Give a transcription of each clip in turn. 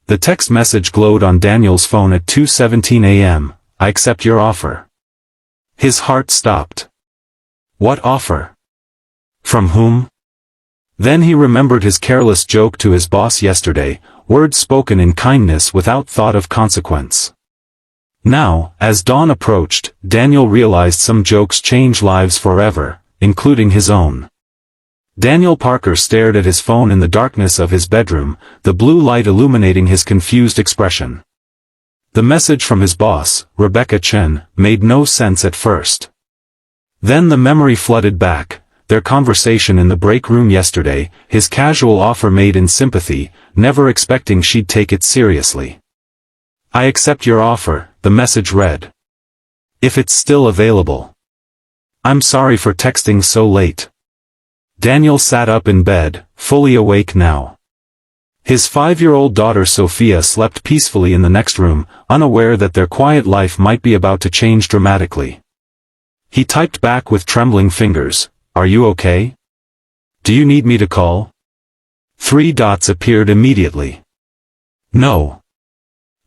The text message glowed on Daniel's phone at 2:17 a.m. I accept your offer. His heart stopped. What offer? From whom? Then he remembered his careless joke to his boss yesterday, words spoken in kindness without thought of consequence. Now, as dawn approached, Daniel realized some jokes change lives forever, including his own. Daniel Parker stared at his phone in the darkness of his bedroom, the blue light illuminating his confused expression. The message from his boss, Rebecca Chen, made no sense at first. Then the memory flooded back, their conversation in the break room yesterday, his casual offer made in sympathy, never expecting she'd take it seriously. I accept your offer, the message read. If it's still available. I'm sorry for texting so late. Daniel sat up in bed, fully awake now. His 5-year-old daughter Sophia slept peacefully in the next room, unaware that their quiet life might be about to change dramatically. He typed back with trembling fingers, "Are you okay? Do you need me to call?" 3 dots appeared immediately. No.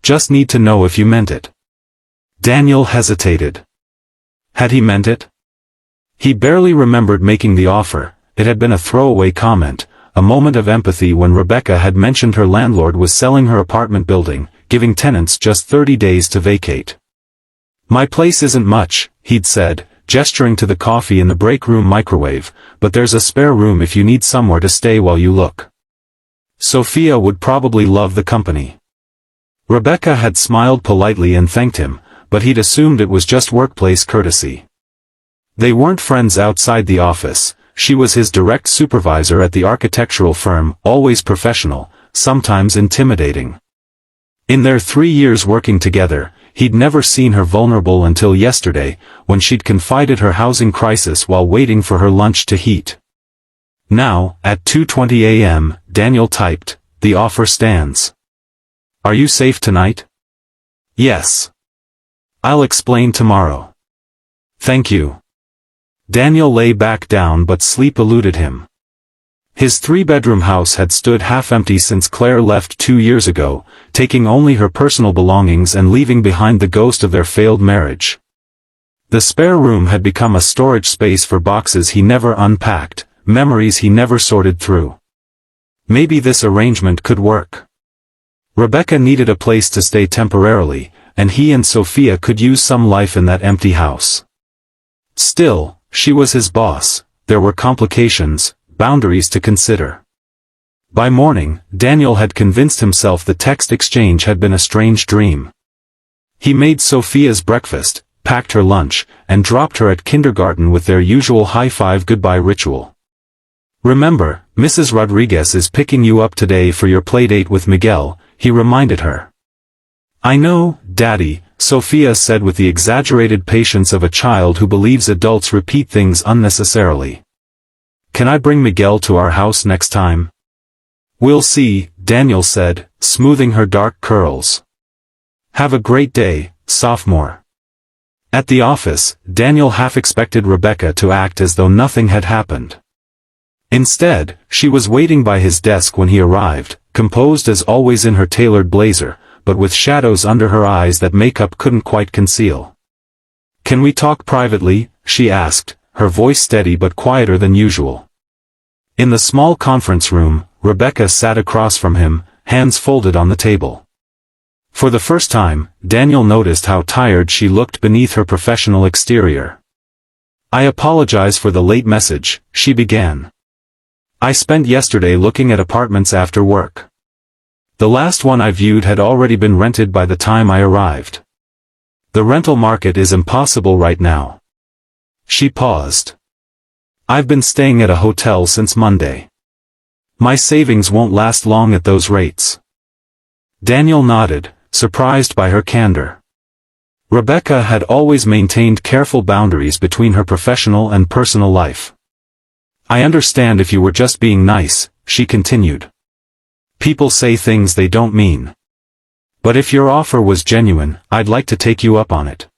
Just need to know if you meant it. Daniel hesitated. Had he meant it? He barely remembered making the offer. It had been a throwaway comment, a moment of empathy when Rebecca had mentioned her landlord was selling her apartment building, giving tenants just 30 days to vacate. My place isn't much, he'd said, gesturing to the coffee in the break room microwave, but there's a spare room if you need somewhere to stay while you look. Sophia would probably love the company. Rebecca had smiled politely and thanked him, but he'd assumed it was just workplace courtesy. They weren't friends outside the office. She was his direct supervisor at the architectural firm, always professional, sometimes intimidating. In their 3 years working together, he'd never seen her vulnerable until yesterday, when she'd confided her housing crisis while waiting for her lunch to heat. Now, at 2:20 a.m., Daniel typed, "The offer stands. Are you safe tonight?" "Yes. I'll explain tomorrow." "Thank you." Daniel lay back down but sleep eluded him. His 3-bedroom house had stood half-empty since Claire left 2 years ago, taking only her personal belongings and leaving behind the ghost of their failed marriage. The spare room had become a storage space for boxes he never unpacked, memories he never sorted through. Maybe this arrangement could work. Rebecca needed a place to stay temporarily, and he and Sophia could use some life in that empty house. Still, she was his boss, there were complications, boundaries to consider. By morning, Daniel had convinced himself the text exchange had been a strange dream. He made Sophia's breakfast, packed her lunch, and dropped her at kindergarten with their usual high-five goodbye ritual. "Remember, Mrs. Rodriguez is picking you up today for your playdate with Miguel," he reminded her. "I know, Daddy," Sophia said with the exaggerated patience of a child who believes adults repeat things unnecessarily. "Can I bring Miguel to our house next time?" "We'll see," Daniel said, smoothing her dark curls. "Have a great day, sophomore." At the office, Daniel half expected Rebecca to act as though nothing had happened. Instead, she was waiting by his desk when he arrived, composed as always in her tailored blazer, but with shadows under her eyes that makeup couldn't quite conceal. "Can we talk privately?" she asked, her voice steady but quieter than usual. In the small conference room, Rebecca sat across from him, hands folded on the table. For the first time, Daniel noticed how tired she looked beneath her professional exterior. "I apologize for the late message," she began. "I spent yesterday looking at apartments after work. The last one I viewed had already been rented by the time I arrived. The rental market is impossible right now." She paused. "I've been staying at a hotel since Monday. My savings won't last long at those rates." Daniel nodded, surprised by her candor. Rebecca had always maintained careful boundaries between her professional and personal life. "I understand if you were just being nice," she continued. "People say things they don't mean. But if your offer was genuine, I'd like to take you up on it.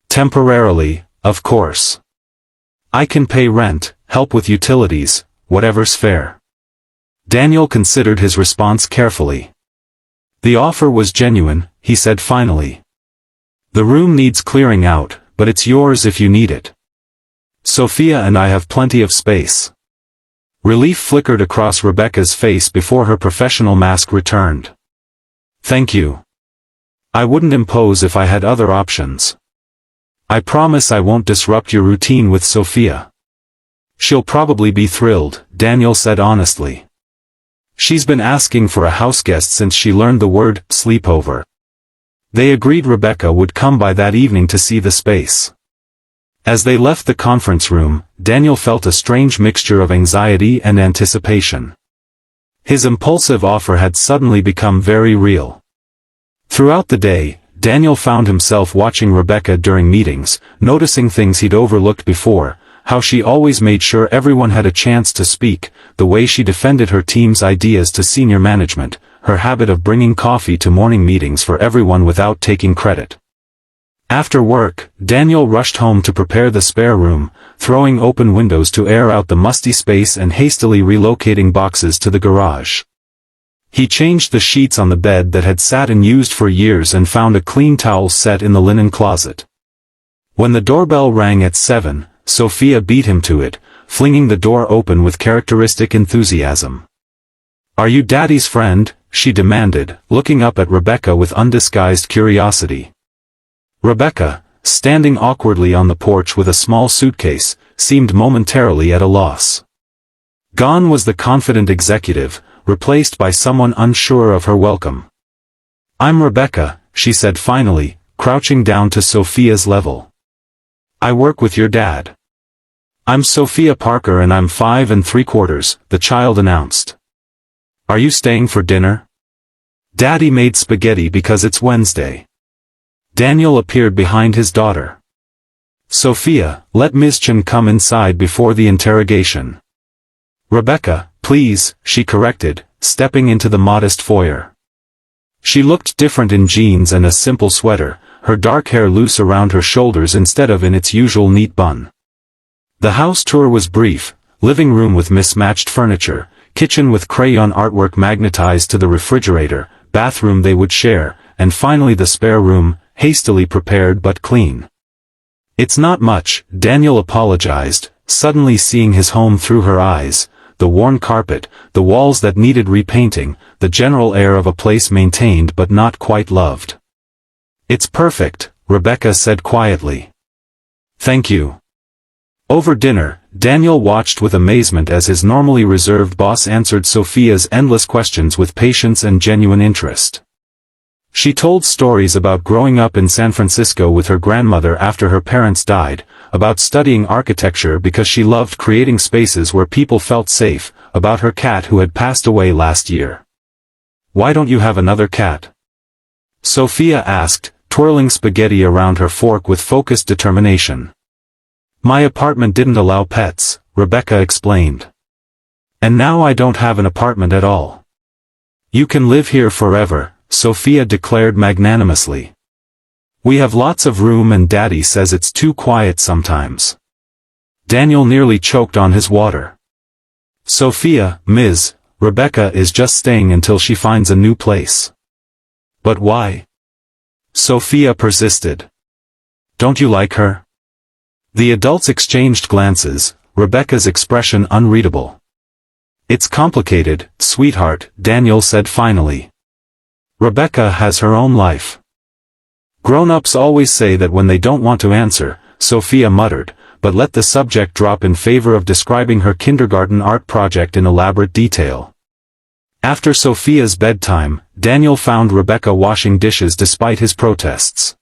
Temporarily, of course. I can pay rent, help with utilities, whatever's fair." Daniel considered his response carefully. The offer was genuine, he said finally. The room needs clearing out, but it's yours if you need it. Sophia and I have plenty of space. Relief flickered across Rebecca's face before her professional mask returned. Thank you. I wouldn't impose if I had other options. I promise I won't disrupt your routine with Sophia. She'll probably be thrilled, Daniel said honestly. She's been asking for a houseguest since she learned the word sleepover. They agreed Rebecca would come by that evening to see the space. As they left the conference room, Daniel felt a strange mixture of anxiety and anticipation. His impulsive offer had suddenly become very real. Throughout the day, Daniel found himself watching Rebecca during meetings, noticing things he'd overlooked before, how she always made sure everyone had a chance to speak, the way she defended her team's ideas to senior management, her habit of bringing coffee to morning meetings for everyone without taking credit. After work, Daniel rushed home to prepare the spare room, throwing open windows to air out the musty space and hastily relocating boxes to the garage. He changed the sheets on the bed that had sat unused for years and found a clean towel set in the linen closet. When the doorbell rang at 7, Sophia beat him to it, flinging the door open with characteristic enthusiasm. "Are you Daddy's friend?" she demanded, looking up at Rebecca with undisguised curiosity. Rebecca, standing awkwardly on the porch with a small suitcase, seemed momentarily at a loss. Gone was the confident executive, replaced by someone unsure of her welcome. "I'm Rebecca," she said finally, crouching down to Sophia's level. "I work with your dad." "I'm Sophia Parker and I'm 5 3/4, the child announced. "Are you staying for dinner?" "Daddy made spaghetti because it's Wednesday." Daniel appeared behind his daughter. "Sophia, let Ms. Chen come inside before the interrogation." "Rebecca, please," she corrected, stepping into the modest foyer. She looked different in jeans and a simple sweater, her dark hair loose around her shoulders instead of in its usual neat bun. The house tour was brief: living room with mismatched furniture, kitchen with crayon artwork magnetized to the refrigerator, bathroom they would share, and finally the spare room, hastily prepared but clean. "It's not much," Daniel apologized, suddenly seeing his home through her eyes: the worn carpet, the walls that needed repainting, the general air of a place maintained but not quite loved. "It's perfect," Rebecca said quietly. "Thank you." Over dinner, Daniel watched with amazement as his normally reserved boss answered Sophia's endless questions with patience and genuine interest. She told stories about growing up in San Francisco with her grandmother after her parents died, about studying architecture because she loved creating spaces where people felt safe, about her cat who had passed away last year. "Why don't you have another cat?" Sophia asked, twirling spaghetti around her fork with focused determination. "My apartment didn't allow pets," Rebecca explained. "And now I don't have an apartment at all." "You can live here forever," Sophia declared magnanimously. "We have lots of room and Daddy says it's too quiet sometimes." Daniel nearly choked on his water. "Sophia, Ms. Rebecca is just staying until she finds a new place." "But why?" Sophia persisted. "Don't you like her?" The adults exchanged glances, Rebecca's expression unreadable. "It's complicated, sweetheart," Daniel said finally. "Rebecca has her own life." "Grown-ups always say that when they don't want to answer," Sophia muttered, but let the subject drop in favor of describing her kindergarten art project in elaborate detail. After Sophia's bedtime, Daniel found Rebecca washing dishes despite his protests.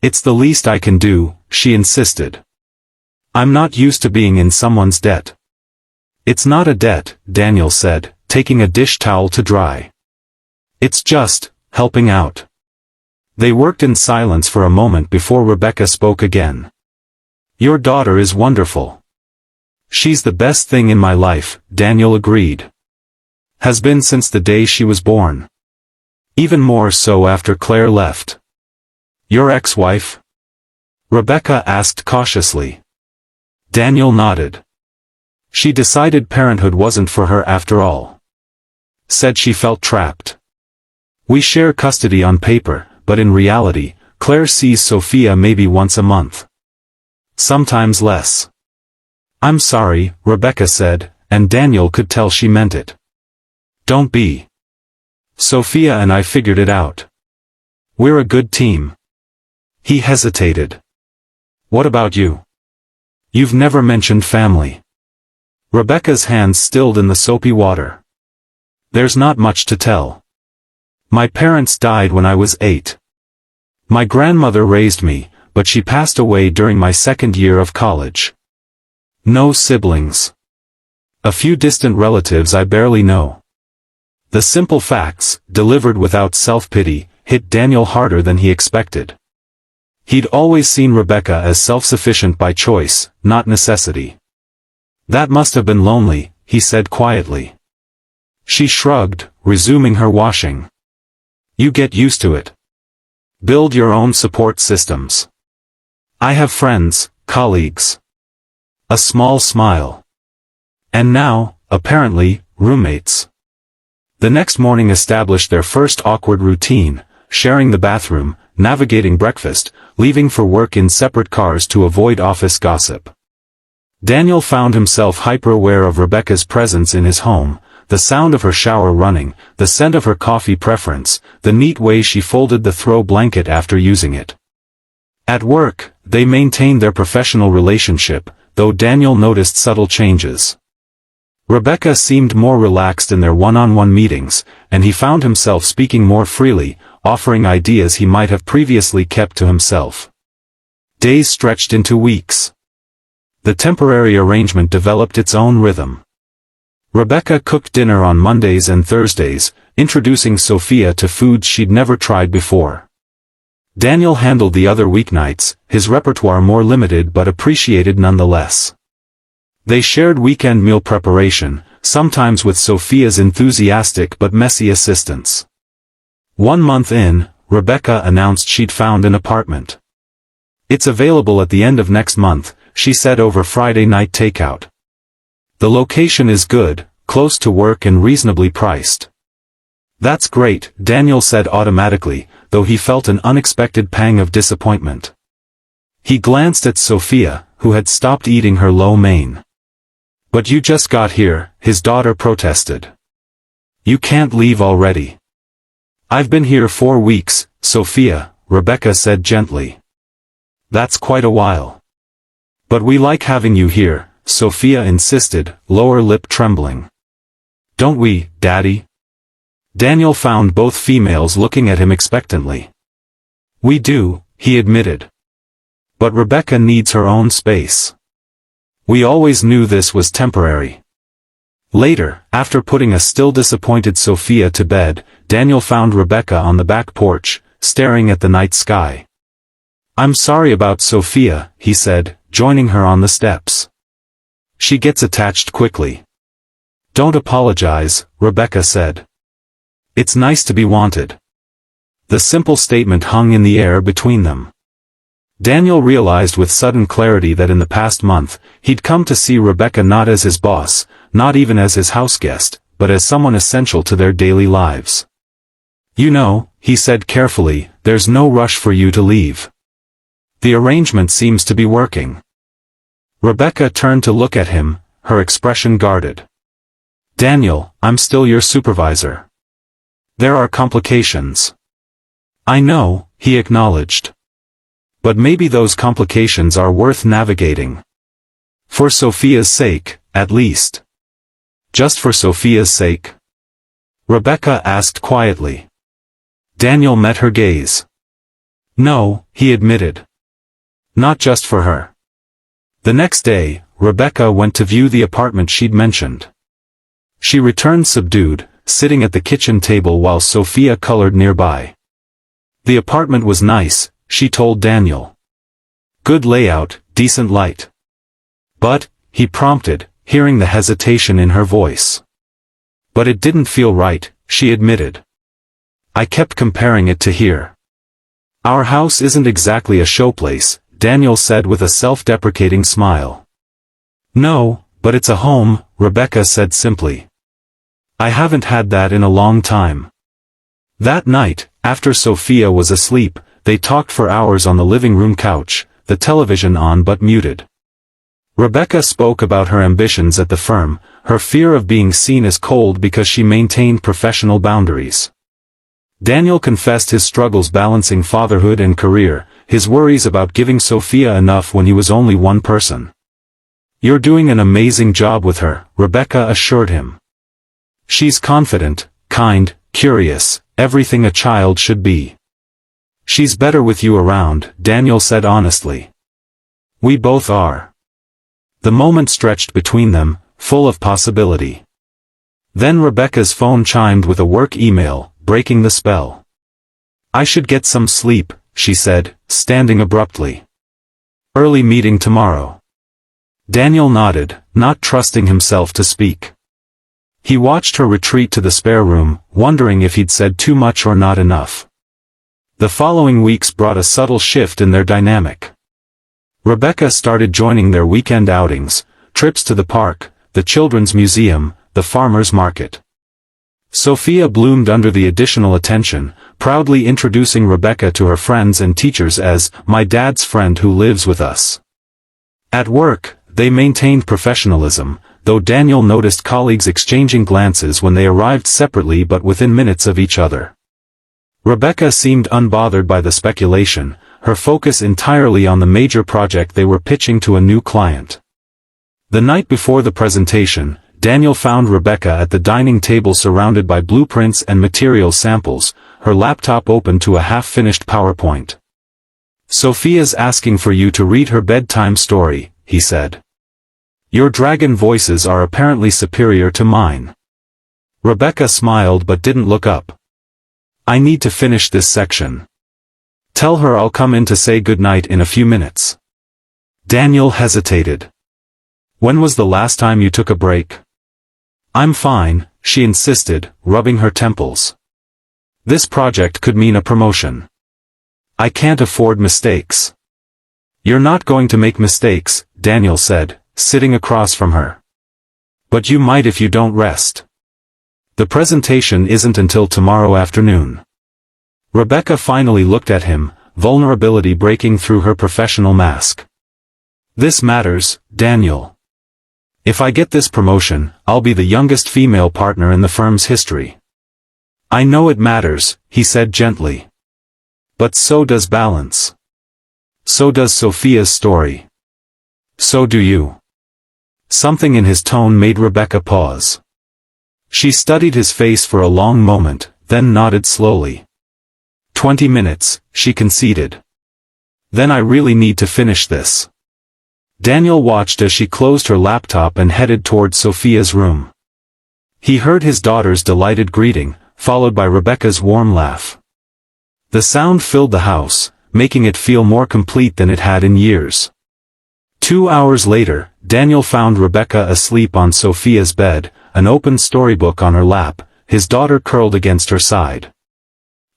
"It's the least I can do," she insisted. "I'm not used to being in someone's debt." "It's not a debt," Daniel said, taking a dish towel to dry. "It's just helping out." They worked in silence for a moment before Rebecca spoke again. "Your daughter is wonderful." "She's the best thing in my life," Daniel agreed. "Has been since the day she was born. Even more so after Claire left." "Your ex-wife?" Rebecca asked cautiously. Daniel nodded. "She decided parenthood wasn't for her after all. Said she felt trapped." We share custody on paper, but in reality, Claire sees Sophia maybe once a month. Sometimes less. I'm sorry, Rebecca said, and Daniel could tell she meant it. Don't be. Sophia and I figured it out. We're a good team. He hesitated. What about you? You've never mentioned family. Rebecca's hands stilled in the soapy water. There's not much to tell. My parents died when I was 8. My grandmother raised me, but she passed away during my second year of college. No siblings. A few distant relatives I barely know. The simple facts, delivered without self-pity, hit Daniel harder than he expected. He'd always seen Rebecca as self-sufficient by choice, not necessity. That must have been lonely, he said quietly. She shrugged, resuming her washing. You get used to it. Build your own support systems. I have friends, colleagues. A small smile. And now, apparently, roommates. The next morning established their first awkward routine, sharing the bathroom, navigating breakfast, leaving for work in separate cars to avoid office gossip. Daniel found himself hyper-aware of Rebecca's presence in his home, the sound of her shower running, the scent of her coffee preference, the neat way she folded the throw blanket after using it. At work, they maintained their professional relationship, though Daniel noticed subtle changes. Rebecca seemed more relaxed in their one-on-one meetings, and he found himself speaking more freely, offering ideas he might have previously kept to himself. Days stretched into weeks. The temporary arrangement developed its own rhythm. Rebecca cooked dinner on Mondays and Thursdays, introducing Sophia to foods she'd never tried before. Daniel handled the other weeknights, his repertoire more limited but appreciated nonetheless. They shared weekend meal preparation, sometimes with Sophia's enthusiastic but messy assistance. 1 month in, Rebecca announced she'd found an apartment. It's available at the end of next month, she said over Friday night takeout. The location is good, close to work and reasonably priced. That's great, Daniel said automatically, though he felt an unexpected pang of disappointment. He glanced at Sophia, who had stopped eating her lo mein. But you just got here, his daughter protested. You can't leave already. I've been here 4 weeks, Sophia, Rebecca said gently. That's quite a while. But we like having you here, Sophia insisted, lower lip trembling. Don't we, Daddy? Daniel found both females looking at him expectantly. We do, he admitted. But Rebecca needs her own space. We always knew this was temporary. Later, after putting a still disappointed Sophia to bed, Daniel found Rebecca on the back porch, staring at the night sky. I'm sorry about Sophia, he said, joining her on the steps. She gets attached quickly. Don't apologize, Rebecca said. It's nice to be wanted. The simple statement hung in the air between them. Daniel realized with sudden clarity that in the past month, he'd come to see Rebecca not as his boss, not even as his houseguest, but as someone essential to their daily lives. You know, he said carefully, there's no rush for you to leave. The arrangement seems to be working. Rebecca turned to look at him, her expression guarded. Daniel, I'm still your supervisor. There are complications. I know, he acknowledged. But maybe those complications are worth navigating. For Sophia's sake, at least. Just for Sophia's sake? Rebecca asked quietly. Daniel met her gaze. No, he admitted. Not just for her. The next day, Rebecca went to view the apartment she'd mentioned. She returned subdued, sitting at the kitchen table while Sophia colored nearby. The apartment was nice, she told Daniel. Good layout, decent light. But, he prompted, hearing the hesitation in her voice. But it didn't feel right, she admitted. I kept comparing it to here. Our house isn't exactly a showplace, Daniel said with a self-deprecating smile. No, but it's a home, Rebecca said simply. I haven't had that in a long time. That night, after Sophia was asleep, they talked for hours on the living room couch, the television on but muted. Rebecca spoke about her ambitions at the firm, her fear of being seen as cold because she maintained professional boundaries. Daniel confessed his struggles balancing fatherhood and career, his worries about giving Sophia enough when he was only one person. "You're doing an amazing job with her," Rebecca assured him. "She's confident, kind, curious, everything a child should be." "She's better with you around," Daniel said honestly. "We both are." The moment stretched between them, full of possibility. Then Rebecca's phone chimed with a work email, breaking the spell. "I should get some sleep," she said, standing abruptly. "Early meeting tomorrow." Daniel nodded, not trusting himself to speak. He watched her retreat to the spare room, wondering if he'd said too much or not enough. The following weeks brought a subtle shift in their dynamic. Rebecca started joining their weekend outings, trips to the park, the children's museum, the farmer's market. Sophia bloomed under the additional attention, proudly introducing Rebecca to her friends and teachers as, "my dad's friend who lives with us." At work, they maintained professionalism, though Daniel noticed colleagues exchanging glances when they arrived separately but within minutes of each other. Rebecca seemed unbothered by the speculation, her focus entirely on the major project they were pitching to a new client. The night before the presentation, Daniel found Rebecca at the dining table surrounded by blueprints and material samples, her laptop open to a half-finished PowerPoint. "Sophia's asking for you to read her bedtime story," he said. "Your dragon voices are apparently superior to mine." Rebecca smiled but didn't look up. "I need to finish this section. Tell her I'll come in to say goodnight in a few minutes." Daniel hesitated. "When was the last time you took a break?" "I'm fine," she insisted, rubbing her temples. "This project could mean a promotion. I can't afford mistakes." "You're not going to make mistakes," Daniel said, sitting across from her. "But you might if you don't rest. The presentation isn't until tomorrow afternoon." Rebecca finally looked at him, vulnerability breaking through her professional mask. "This matters, Daniel. If I get this promotion, I'll be the youngest female partner in the firm's history." "I know it matters," he said gently. "But so does balance. So does Sophia's story. So do you." Something in his tone made Rebecca pause. She studied his face for a long moment, then nodded slowly. 20 minutes, she conceded. "Then I really need to finish this." Daniel watched as she closed her laptop and headed toward Sophia's room. He heard his daughter's delighted greeting, followed by Rebecca's warm laugh. The sound filled the house, making it feel more complete than it had in years. 2 hours later, Daniel found Rebecca asleep on Sophia's bed, an open storybook on her lap, his daughter curled against her side.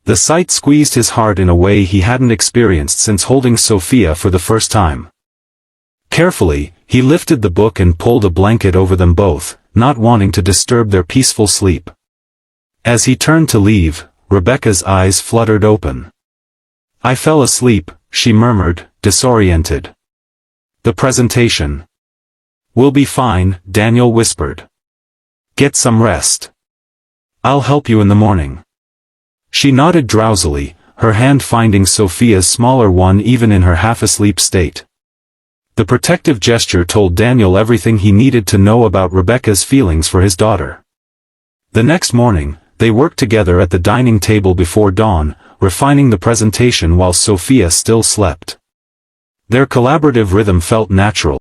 The sight squeezed his heart in a way he hadn't experienced since holding Sophia for the first time. Carefully, he lifted the book and pulled a blanket over them both, not wanting to disturb their peaceful sleep. As he turned to leave, Rebecca's eyes fluttered open. "I fell asleep," she murmured, disoriented. "The presentation." "We'll be fine," Daniel whispered. "Get some rest. I'll help you in the morning." She nodded drowsily, her hand finding Sophia's smaller one even in her half-asleep state. The protective gesture told Daniel everything he needed to know about Rebecca's feelings for his daughter. The next morning, they worked together at the dining table before dawn, refining the presentation while Sophia still slept. Their collaborative rhythm felt natural.